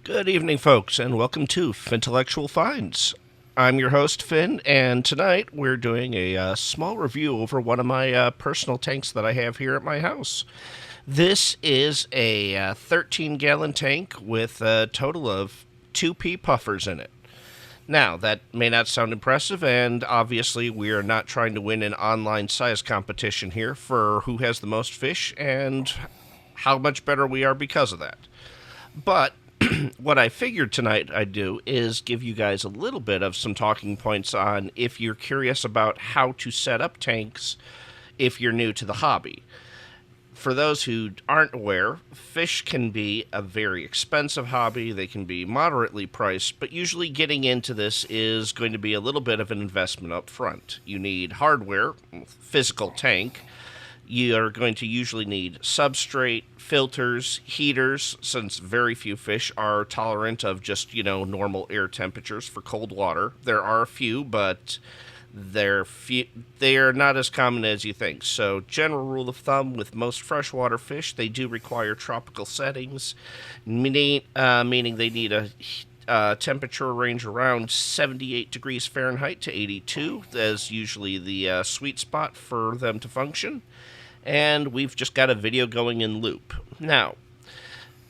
Good evening, folks, and welcome to Fintellectual Finds. I'm your host, Finn, and tonight we're doing a small review over one of my personal tanks that I have here at my house. This is a 13-gallon tank with a total of 2p puffers in it. Now, that may not sound impressive, and obviously we are not trying to win an online size competition here for who has the most fish and how much better we are because of that. But what I figured tonight I'd do is give you guys a little bit of some talking points on if you're curious about how to set up tanks if you're new to the hobby. For those who aren't aware, fish can be a very expensive hobby. They can be moderately priced, but usually getting into this is going to be a little bit of an investment up front. You need hardware, physical tank. You are going to usually need substrate, filters, heaters, since very few fish are tolerant of just, normal air temperatures for cold water. There are a few, but they are not as common as you think. So, general rule of thumb with most freshwater fish, they do require tropical settings, meaning they need a temperature range around 78 degrees Fahrenheit to 82 as usually the sweet spot for them to function. And we've just got a video going in loop. Now,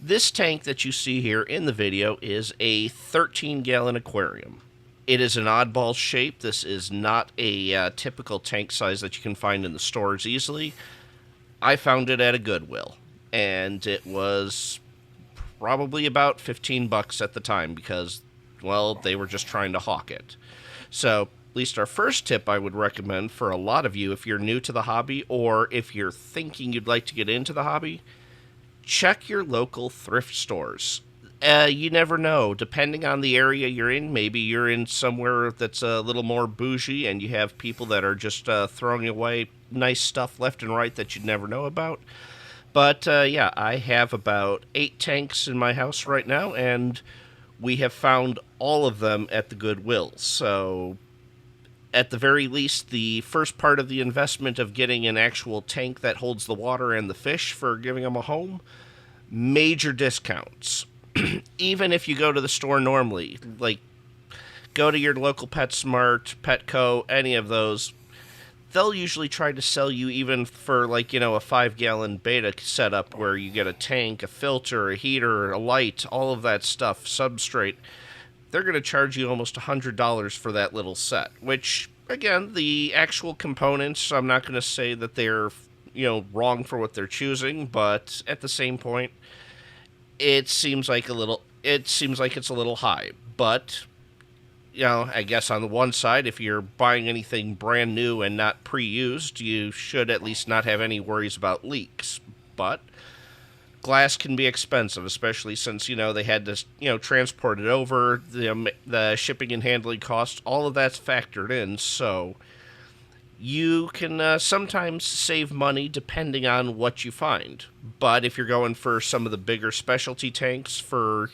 this tank that you see here in the video is a 13-gallon aquarium. It is an oddball shape. This is not a typical tank size that you can find in the stores easily. I found it at a Goodwill, and it was probably about $15 at the time because, well, they were just trying to hawk it. So, at least our first tip I would recommend for a lot of you if you're new to the hobby or if you're thinking you'd like to get into the hobby, check your local thrift stores. You never know. Depending on the area you're in, maybe you're in somewhere that's a little more bougie and you have people that are just throwing away nice stuff left and right that you'd never know about. But yeah, I have about 8 tanks in my house right now, and we have found all of them at the Goodwills. So at the very least, the first part of the investment of getting an actual tank that holds the water and the fish for giving them a home, major discounts. Even if you go to the store normally, like go to your local PetSmart, Petco, any of those, they'll usually try to sell you even for a 5-gallon beta setup where you get a tank, a filter, a heater, a light, all of that stuff, substrate. They're going to charge you almost $100 for that little set, which, again, the actual components, I'm not going to say that they're, wrong for what they're choosing, but at the same point, it seems like it's a little high. But, I guess on the one side, if you're buying anything brand new and not pre-used, you should at least not have any worries about leaks. But glass can be expensive, especially since, they had to, transport it over, the shipping and handling costs, all of that's factored in, so you can sometimes save money depending on what you find. But if you're going for some of the bigger specialty tanks for,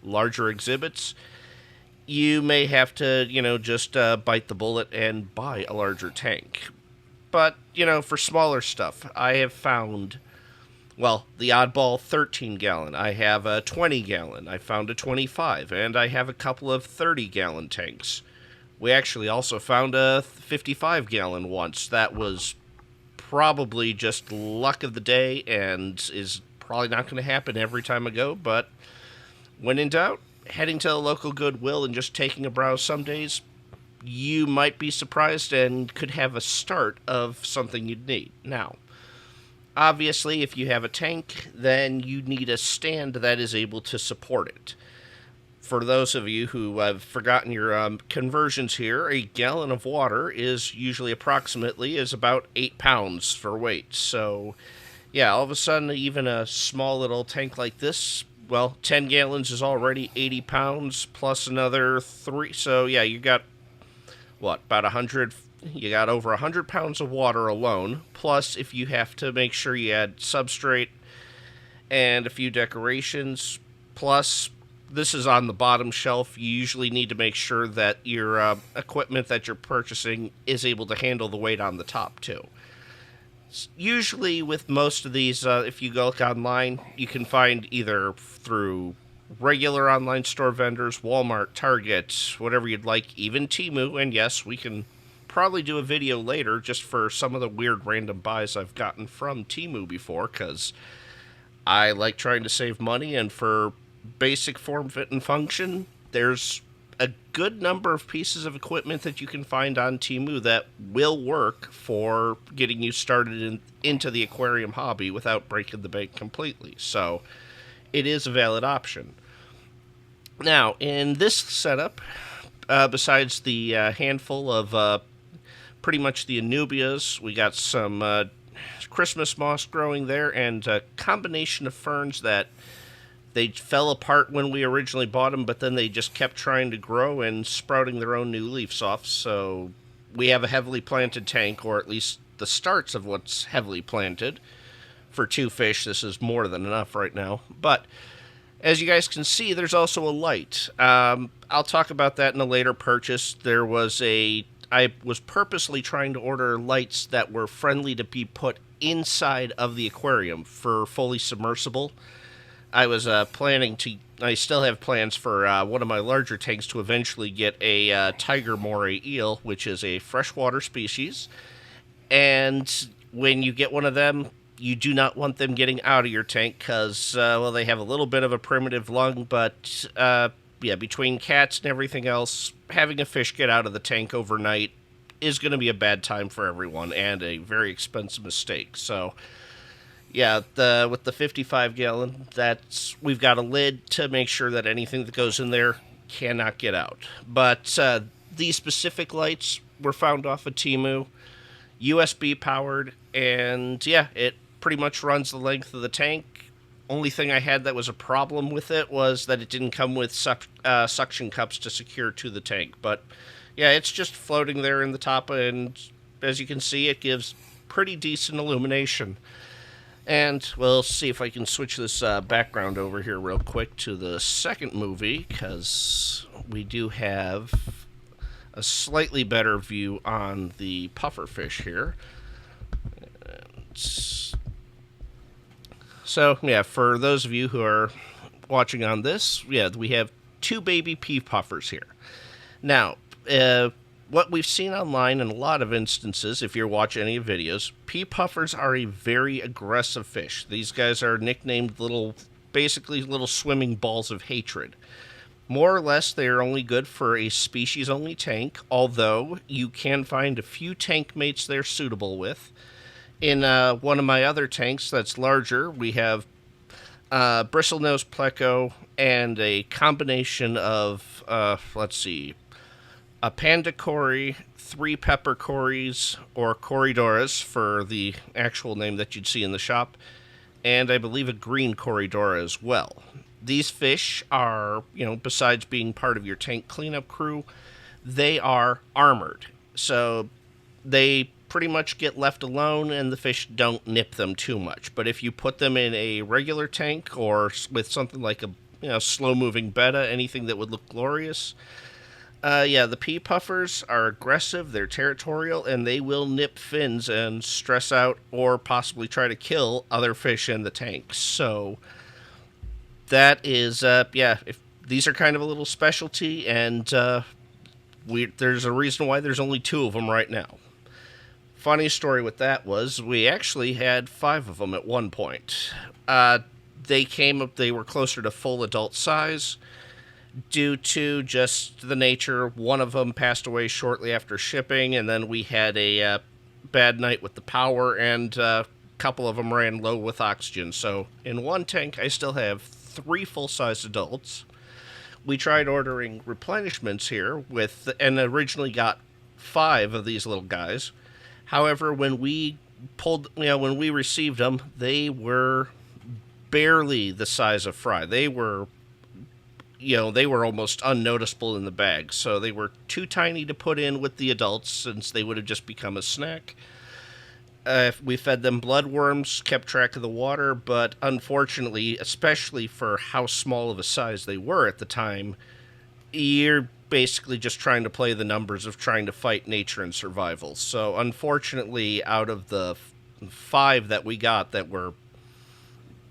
larger exhibits, you may have to, just bite the bullet and buy a larger tank. But, for smaller stuff, I have found, well, the oddball 13-gallon. I have a 20-gallon. I found a 25, and I have a couple of 30-gallon tanks. We actually also found a 55-gallon once. That was probably just luck of the day and is probably not going to happen every time I go, but when in doubt, heading to a local Goodwill and just taking a browse some days, you might be surprised and could have a start of something you'd need. Now, obviously, if you have a tank, then you need a stand that is able to support it. For those of you who have forgotten your conversions here, a gallon of water is usually is about 8 pounds for weight. So, yeah, all of a sudden, even a small little tank like this, 10 gallons is already 80 pounds plus another 3. So, yeah, you got, about 100. You got over 100 pounds of water alone. Plus, if you have to make sure you add substrate and a few decorations, plus this is on the bottom shelf. You usually need to make sure that your equipment that you're purchasing is able to handle the weight on the top, too. Usually with most of these, if you go look online, you can find either through regular online store vendors, Walmart, Target, whatever you'd like, even Temu. And yes, we can probably do a video later just for some of the weird random buys I've gotten from Temu before, because I like trying to save money, and for basic form, fit, and function, there's a good number of pieces of equipment that you can find on Temu that will work for getting you started into the aquarium hobby without breaking the bank completely. So it is a valid option. Now, in this setup, besides the handful of pretty much the Anubias, we got some Christmas moss growing there, and a combination of ferns that they fell apart when we originally bought them, but then they just kept trying to grow and sprouting their own new leaves off. So we have a heavily planted tank, or at least the starts of what's heavily planted. For 2 fish, this is more than enough right now. But as you guys can see, there's also a light. I'll talk about that in a later purchase. I was purposely trying to order lights that were friendly to be put inside of the aquarium for fully submersible. I still have plans for one of my larger tanks to eventually get a tiger moray eel, which is a freshwater species. And when you get one of them, you do not want them getting out of your tank because, they have a little bit of a primitive lung, but between cats and everything else, having a fish get out of the tank overnight is going to be a bad time for everyone and a very expensive mistake. So, yeah, with the 55-gallon, we've got a lid to make sure that anything that goes in there cannot get out. But these specific lights were found off of Temu, USB powered, and yeah, it pretty much runs the length of the tank. Only thing I had that was a problem with it was that it didn't come with suction cups to secure to the tank. But yeah, it's just floating there in the top, and as you can see, it gives pretty decent illumination. And we'll see if I can switch this background over here real quick to the second movie, because we do have a slightly better view on the pufferfish here. So, yeah, for those of you who are watching on this, yeah, we have 2 baby pea puffers here. Now, what we've seen online in a lot of instances, if you're watching any videos, pea puffers are a very aggressive fish. These guys are nicknamed basically little swimming balls of hatred. More or less, they are only good for a species-only tank, although you can find a few tank mates they're suitable with. In one of my other tanks that's larger, we have bristlenose pleco and a combination of, a panda cory, 3 pepper cories, or corydoras for the actual name that you'd see in the shop, and I believe a green corydora as well. These fish are, besides being part of your tank cleanup crew, they are armored. So they pretty much get left alone and the fish don't nip them too much. But if you put them in a regular tank or with something like a slow-moving betta, anything that would look glorious, the pea puffers are aggressive, they're territorial, and they will nip fins and stress out or possibly try to kill other fish in the tank. So that is, if these are kind of a little specialty, and there's a reason why there's only 2 of them right now. Funny story with that was we actually had 5 of them at one point. They were closer to full adult size. Due to just the nature, one of them passed away shortly after shipping, and then we had a bad night with the power, and a couple of them ran low with oxygen. So in one tank, I still have 3 full-size adults. We tried ordering replenishments here and originally got 5 of these little guys. However, when we received them, they were barely the size of fry. They were almost unnoticeable in the bag. So they were too tiny to put in with the adults, since they would have just become a snack. We fed them bloodworms, kept track of the water, but unfortunately, especially for how small of a size they were at the time, you're basically just trying to play the numbers of trying to fight nature and survival. So unfortunately, out of the 5 that we got that were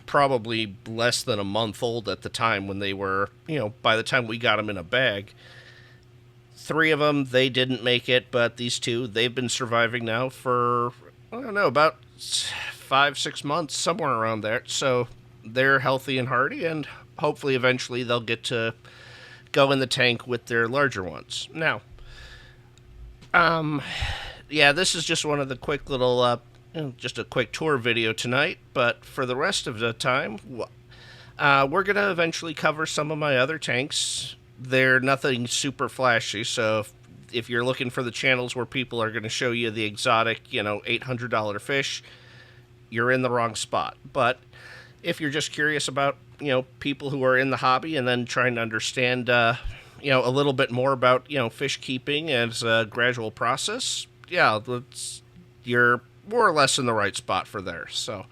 probably less than a month old at the time when they were, by the time we got them in a bag. Three of them, they didn't make it, but these two, they've been surviving now for, I don't know, about 5, 6 months, somewhere around there. So they're healthy and hearty, and hopefully eventually they'll get to go in the tank with their larger ones. Now, yeah, this is just one of the quick little, just a quick tour video tonight, but for the rest of the time, we're going to eventually cover some of my other tanks. They're nothing super flashy, so if you're looking for the channels where people are going to show you the exotic, $800 fish, you're in the wrong spot. But if you're just curious about, people who are in the hobby and then trying to understand, a little bit more about, fish keeping as a gradual process, yeah, you're more or less in the right spot for there. So,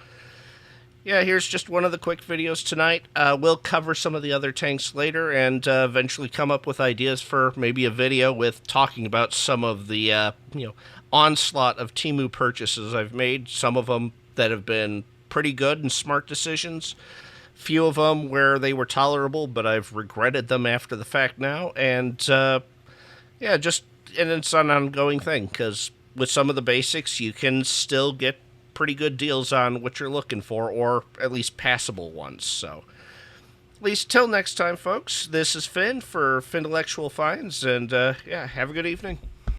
yeah, here's just one of the quick videos tonight. We'll cover some of the other tanks later and eventually come up with ideas for maybe a video with talking about some of the, onslaught of Temu purchases I've made. Some of them that have been pretty good and smart decisions. Few of them where they were tolerable, but I've regretted them after the fact now. And, yeah, and it's an ongoing thing, because with some of the basics, you can still get pretty good deals on what you're looking for, or at least passable ones. So, at least till next time, folks, this is Finn for Fintellectual Finds, and yeah, have a good evening.